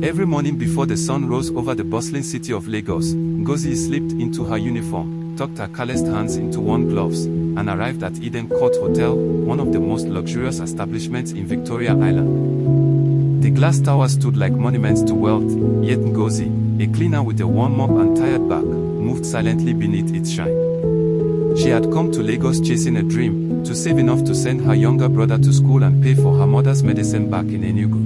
Every morning before the sun rose over the bustling city of Lagos, Ngozi slipped into her uniform, tucked her calloused hands into worn gloves, and arrived at Eden Court Hotel, one of the most luxurious establishments in Victoria Island. The glass tower stood like monuments to wealth, yet Ngozi, a cleaner with a worn mop and tired back, moved silently beneath its shine. She had come to Lagos chasing a dream, to save enough to send her younger brother to school and pay for her mother's medicine back in Enugu.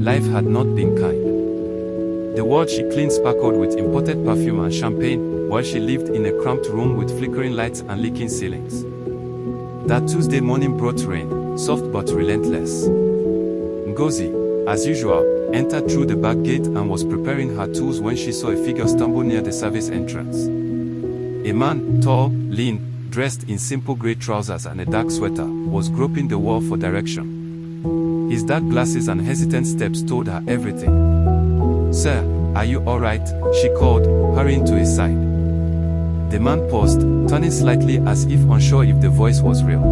Life had not been kind. The world she cleaned sparkled with imported perfume and champagne, while she lived in a cramped room with flickering lights and leaking ceilings. That Tuesday morning brought rain, soft but relentless. Ngozi, as usual, entered through the back gate and was preparing her tools when she saw a figure stumble near the service entrance. A man, tall, lean, dressed in simple grey trousers and a dark sweater, was groping the wall for direction. His dark glasses and hesitant steps told her everything. "Sir, are you all right?" she called, hurrying to his side. The man paused, turning slightly as if unsure if the voice was real.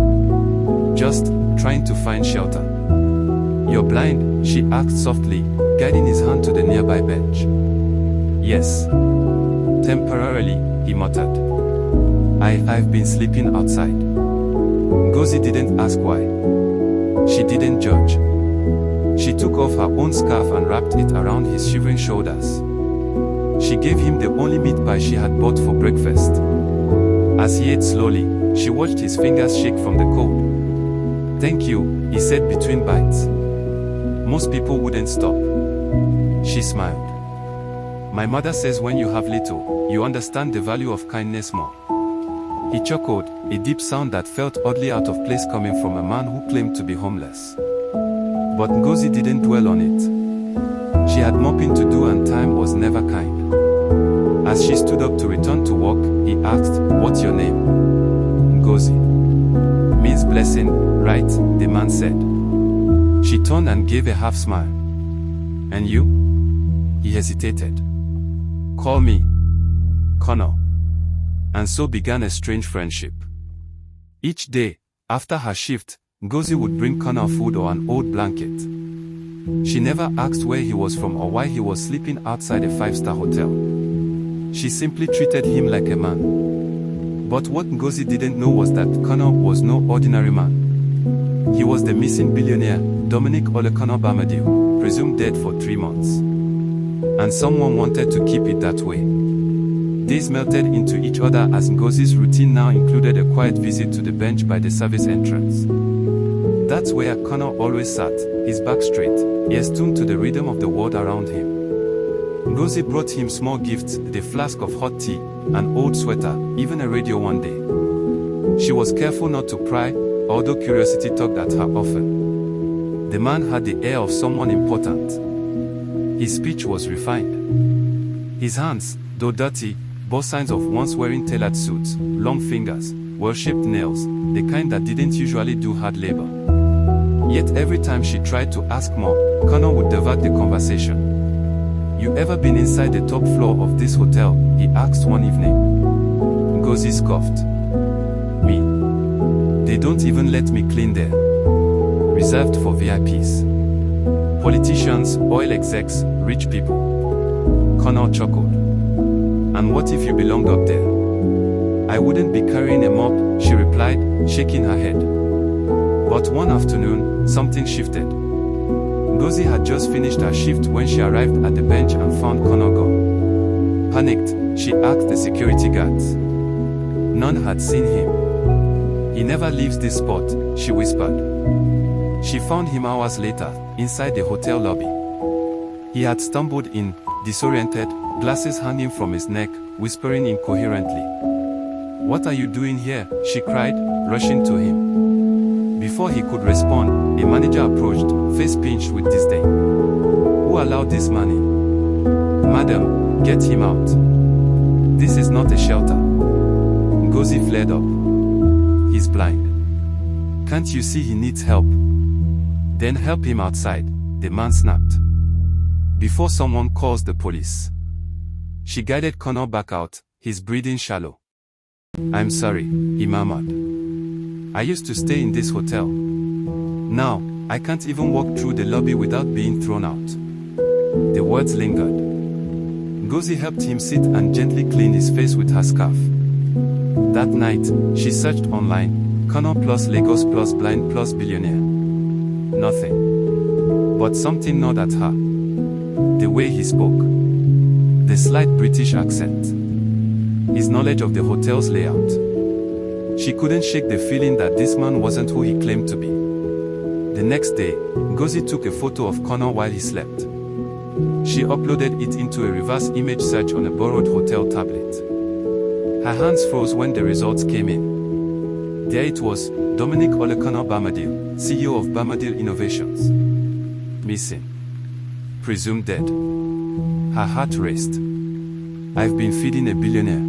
"Just trying to find shelter." "You're blind?" she asked softly, guiding his hand to the nearby bench. "Yes. Temporarily," he muttered. I've been sleeping outside." Ngozi didn't ask why. She didn't judge. She took off her own scarf and wrapped it around his shivering shoulders. She gave him the only meat pie she had bought for breakfast. As he ate slowly, she watched his fingers shake from the cold. "Thank you," he said between bites. "Most people wouldn't stop." She smiled. "My mother says when you have little, you understand the value of kindness more." He chuckled, a deep sound that felt oddly out of place coming from a man who claimed to be homeless. But Ngozi didn't dwell on it. She had mopping to do and time was never kind. As she stood up to return to work, he asked, "What's your name?" "Ngozi." "Means blessing, right?" the man said. She turned and gave a half smile. "And you?" He hesitated. "Call me Connor." And so began a strange friendship. Each day, after her shift, Ngozi would bring Connor food or an old blanket. She never asked where he was from or why he was sleeping outside a five-star hotel. She simply treated him like a man. But what Ngozi didn't know was that Connor was no ordinary man. He was the missing billionaire, Dominic Bamidele, presumed dead for 3 months. And someone wanted to keep it that way. Days melted into each other as Ngozi's routine now included a quiet visit to the bench by the service entrance. That's where Connor always sat, his back straight, ears tuned to the rhythm of the world around him. Ngozi brought him small gifts, a flask of hot tea, an old sweater, even a radio one day. She was careful not to pry, although curiosity tugged at her often. The man had the air of someone important. His speech was refined. His hands, though dirty, bore signs of once wearing tailored suits, long fingers, well-shaped nails, the kind that didn't usually do hard labor. Yet every time she tried to ask more, Connor would divert the conversation. "You ever been inside the top floor of this hotel?" he asked one evening. Ngozi scoffed. "Me? They don't even let me clean there. Reserved for VIPs. Politicians, oil execs, rich people." Connor chuckled. "And what if you belonged up there?" "I wouldn't be carrying a mop," she replied, shaking her head. But one afternoon, something shifted. Ngozi had just finished her shift when she arrived at the bench and found Connor gone. Panicked, she asked the security guards. None had seen him. "He never leaves this spot," she whispered. She found him hours later, inside the hotel lobby. He had stumbled in, disoriented, glasses hanging from his neck, whispering incoherently. "What are you doing here?" she cried, rushing to him. Before he could respond, a manager approached, face pinched with disdain. "Who allowed this man in?" "Madam, get him out. This is not a shelter." Ngozi flared up. "He's blind. Can't you see he needs help?" "Then help him outside," the man snapped. "Before someone calls the police." She guided Connor back out, his breathing shallow. "I'm sorry," he murmured. "I used to stay in this hotel. Now, I can't even walk through the lobby without being thrown out." words lingered. Ngozi helped him sit and gently clean his face with her scarf. That night, she searched online, Connor plus Lagos plus blind plus billionaire. Nothing. But something gnawed at her. The way he spoke. The slight British accent. His knowledge of the hotel's layout. She couldn't shake the feeling that this man wasn't who he claimed to be. The next day, Ngozi took a photo of Connor while he slept. She uploaded it into a reverse image search on a borrowed hotel tablet. Her hands froze when the results came in. There it was, Dominic Bamidele, CEO of Bamidele Innovations. Missing. Presumed dead. Her heart raced. I've been feeding a billionaire.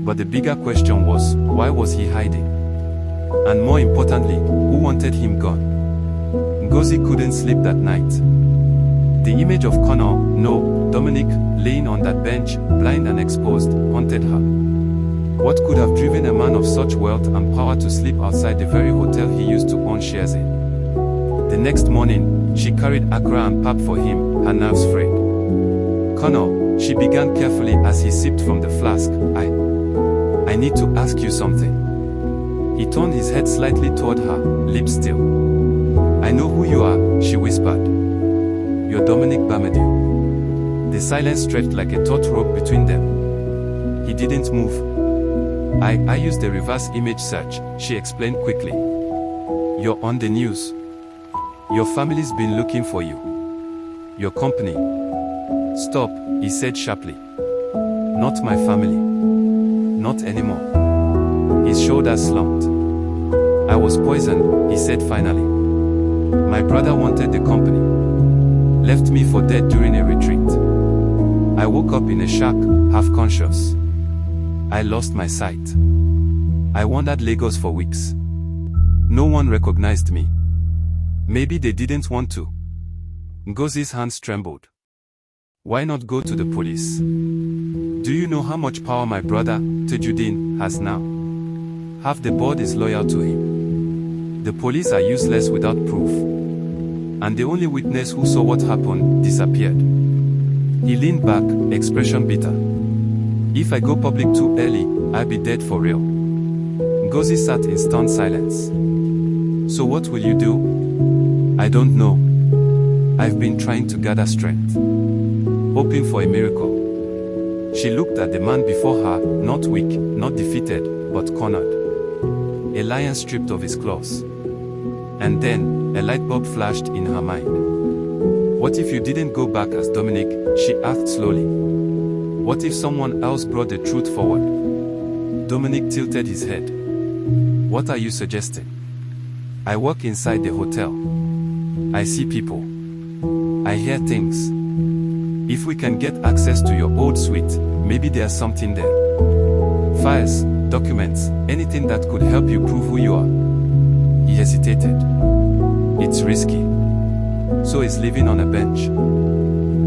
But the bigger question was, why was he hiding? And more importantly, who wanted him gone? Ngozi couldn't sleep that night. The image of Connor, no, Dominic, laying on that bench, blind and exposed, haunted her. What could have driven a man of such wealth and power to sleep outside the very hotel he used to own shares in? The next morning, she carried Accra and pap for him, her nerves frayed. Connor, she began carefully as he sipped from the flask. I need to ask you something. He turned his head slightly toward her, lips still. I know who you are, she whispered. You're Dominic Bamidele. The silence stretched like a taut rope between them. He didn't move. I used the reverse image search, she explained quickly. You're on the news. Your family's been looking for you. Your company. Stop, he said sharply. Not my family. Not anymore. His shoulders slumped. I was poisoned, he said finally. My brother wanted the company. Left me for dead during a retreat. I woke up in a shack, half conscious. I lost my sight. I wandered Lagos for weeks. No one recognized me. Maybe they didn't want to. Ngozi's hands trembled. Why not go to the police? Do you know how much power my brother, Tajudeen, has now? Half the board is loyal to him. The police are useless without proof. And the only witness who saw what happened disappeared. He leaned back, expression bitter. If I go public too early, I'll be dead for real. Ngozi sat in stunned silence. So what will you do? I don't know. I've been trying to gather strength. Hoping for a miracle. She looked at the man before her, not weak, not defeated, but cornered. A lion stripped of his claws. And then, a light bulb flashed in her mind. What if you didn't go back as Dominic, she asked slowly. What if someone else brought the truth forward? Dominic tilted his head. What are you suggesting? I walk inside the hotel. I see people. I hear things. If we can get access to your old suite, maybe there's something there. Files, documents, anything that could help you prove who you are. He hesitated. It's risky. So is living on a bench.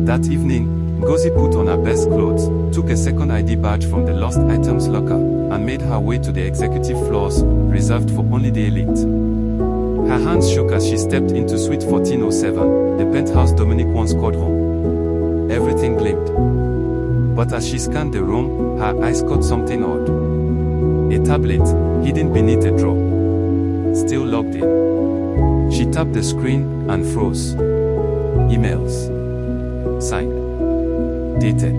That evening, Ngozi put on her best clothes, took a second ID badge from the lost items locker, and made her way to the executive floors, reserved for only the elite. Her hands shook as she stepped into suite 1407, the penthouse Dominic once called home. Everything gleamed. But as she scanned the room, her eyes caught something odd. A tablet, hidden beneath a drawer. Still logged in. She tapped the screen and froze. Emails. Signed. Dated.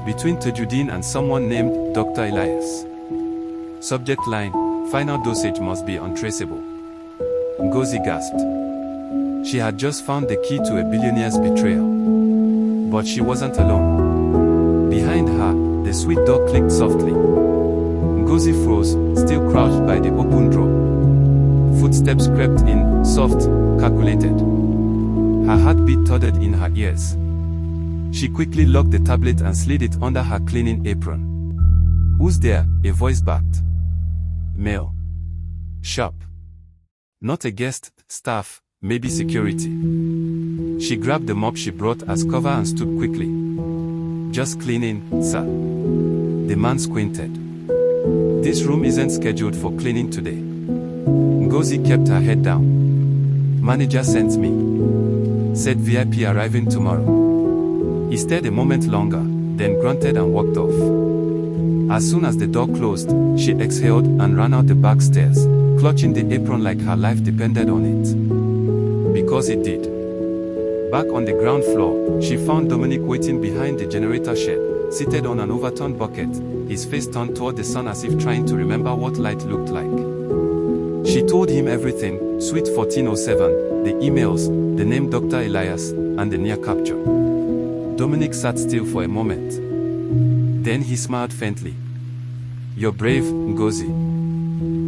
Between Tajudeen and someone named Dr. Elias. Subject line, final dosage must be untraceable. Ngozi gasped. She had just found the key to a billionaire's betrayal. But she wasn't alone. Behind her, the suite door clicked softly. Ngozi froze, still crouched by the open drawer. Footsteps crept in, soft, calculated. Her heartbeat thudded in her ears. She quickly locked the tablet and slid it under her cleaning apron. Who's there? A voice barked. Male. Sharp. Not a guest, staff, maybe security. She grabbed the mop she brought as cover and stood quickly. Just cleaning, sir. The man squinted. This room isn't scheduled for cleaning today. Ngozi kept her head down. Manager sent me. Said VIP arriving tomorrow. He stared a moment longer, then grunted and walked off. As soon as the door closed, she exhaled and ran out the back stairs, clutching the apron like her life depended on it. Because it did. Back on the ground floor, she found Dominic waiting behind the generator shed, seated on an overturned bucket, his face turned toward the sun as if trying to remember what light looked like. She told him everything, Suite 1407, the emails, the name Dr. Elias, and the near capture. Dominic sat still for a moment. Then he smiled faintly. "You're brave, Ngozi.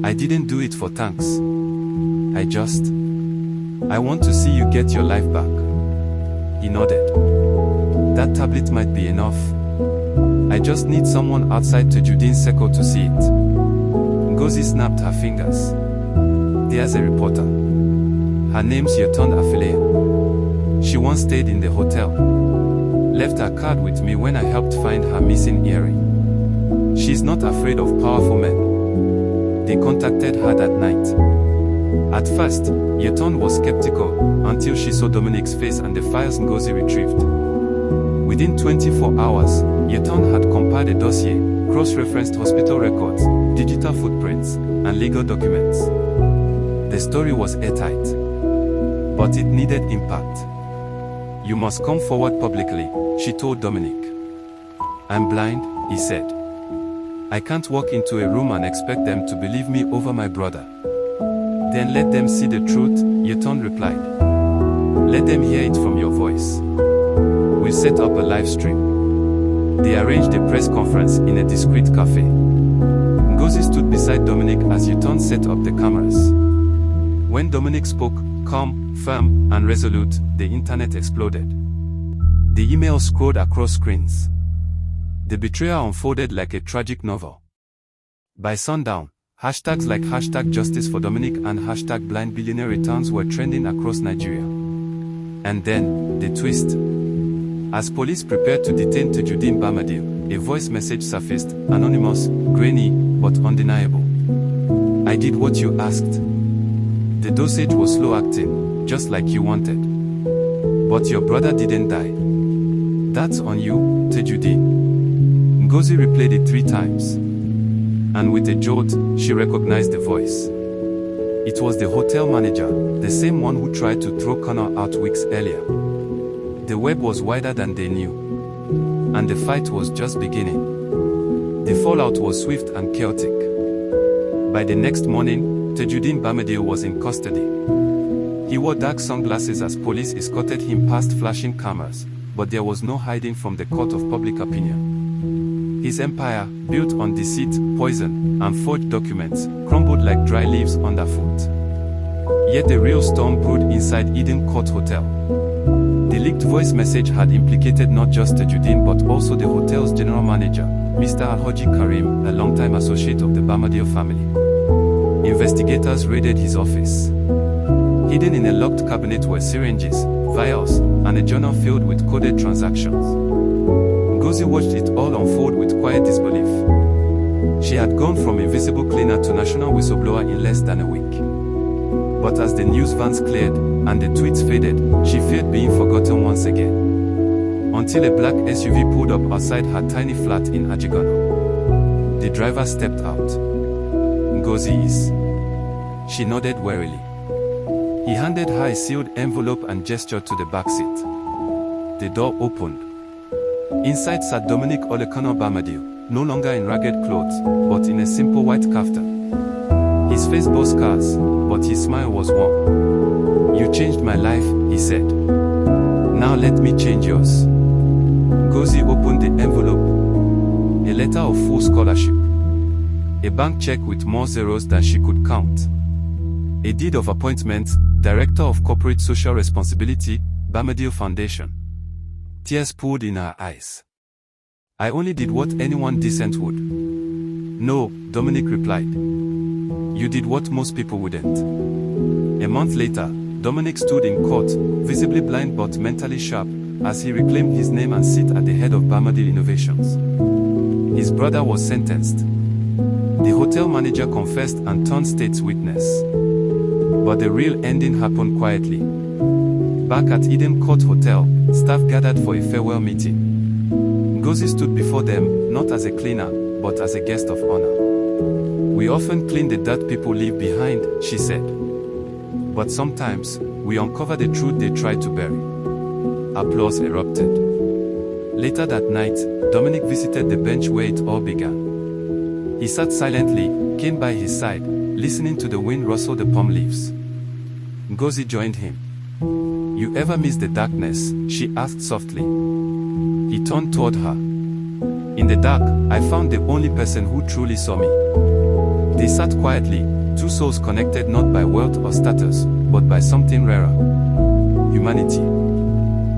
I didn't do it for thanks. I want to see you get your life back." He nodded. "That tablet might be enough. I just need someone outside Tejudine's circle to see it." Ngozi snapped her fingers. "There's a reporter. Her name's Yoton Afile. She once stayed in the hotel. Left her card with me when I helped find her missing earring. She's not afraid of powerful men. They contacted her that night." At first, Yoton was skeptical, until she saw Dominic's face and the files Ngozi retrieved. Within 24 hours, Yoton had compiled a dossier, cross-referenced hospital records, digital footprints, and legal documents. The story was airtight. But it needed impact. "You must come forward publicly," she told Dominic. "I'm blind," he said. "I can't walk into a room and expect them to believe me over my brother." "Then let them see the truth," Yoton replied. "Let them hear it from your voice. We'll set up a live stream." They arranged a press conference in a discreet cafe. Ngozi stood beside Dominic as Yoton set up the cameras. When Dominic spoke, calm, firm, and resolute, the internet exploded. The email scrolled across screens. The betrayal unfolded like a tragic novel. By sundown, hashtags like #Justice for Dominic and #BlindBillionaire returns were trending across Nigeria. And then, the twist. As police prepared to detain Dominic Bamidele, a voice message surfaced, anonymous, grainy, but undeniable. "I did what you asked. The dosage was slow acting, just like you wanted. But your brother didn't die. That's on you, Tejudine." Ngozi replayed it 3 times. And with a jolt, she recognized the voice. It was the hotel manager, the same one who tried to throw Connor out weeks earlier. The web was wider than they knew. And the fight was just beginning. The fallout was swift and chaotic. By the next morning, Tejudine Bamidele was in custody. He wore dark sunglasses as police escorted him past flashing cameras, but there was no hiding from the court of public opinion. His empire, built on deceit, poison, and forged documents, crumbled like dry leaves underfoot. Yet the real storm brewed inside Eden Court Hotel. The leaked voice message had implicated not just Tejudine but also the hotel's general manager, Mr. Alhaji Karim, a longtime associate of the Bamidele family. Investigators raided his office. Hidden in a locked cabinet were syringes, vials, and a journal filled with coded transactions. Ngozi watched it all unfold with quiet disbelief. She had gone from invisible cleaner to national whistleblower in less than a week. But as the news vans cleared, and the tweets faded, she feared being forgotten once again. Until a black SUV pulled up outside her tiny flat in Ajigano. The driver stepped out. "Ngozi is." She nodded wearily. He handed her a sealed envelope and gestured to the back seat. The door opened. Inside sat Dominic Olekano Bamidele, no longer in ragged clothes, but in a simple white kaftan. His face bore scars, but his smile was warm. "You changed my life," he said. "Now let me change yours." Ngozi opened the envelope. A letter of full scholarship. A bank check with more zeros than she could count. A deed of appointment, Director of Corporate Social Responsibility, Bamidele Foundation. Tears pooled in her eyes. "I only did what anyone decent would." "No," Dominic replied. "You did what most people wouldn't." A month later, Dominic stood in court, visibly blind but mentally sharp, as he reclaimed his name and seat at the head of Bamidele Innovations. His brother was sentenced. The hotel manager confessed and turned state's witness. But the real ending happened quietly. Back at Eden Court Hotel, staff gathered for a farewell meeting. Ngozi stood before them, not as a cleaner, but as a guest of honor. "We often clean the dirt people leave behind," she said. "But sometimes, we uncover the truth they try to bury." Applause erupted. Later that night, Dominic visited the bench where it all began. He sat silently, Cane by his side, listening to the wind rustle the palm leaves. Ngozi joined him. "You ever miss the darkness?" she asked softly. He turned toward her. "In the dark, I found the only person who truly saw me." They sat quietly, two souls connected not by wealth or status, but by something rarer: humanity.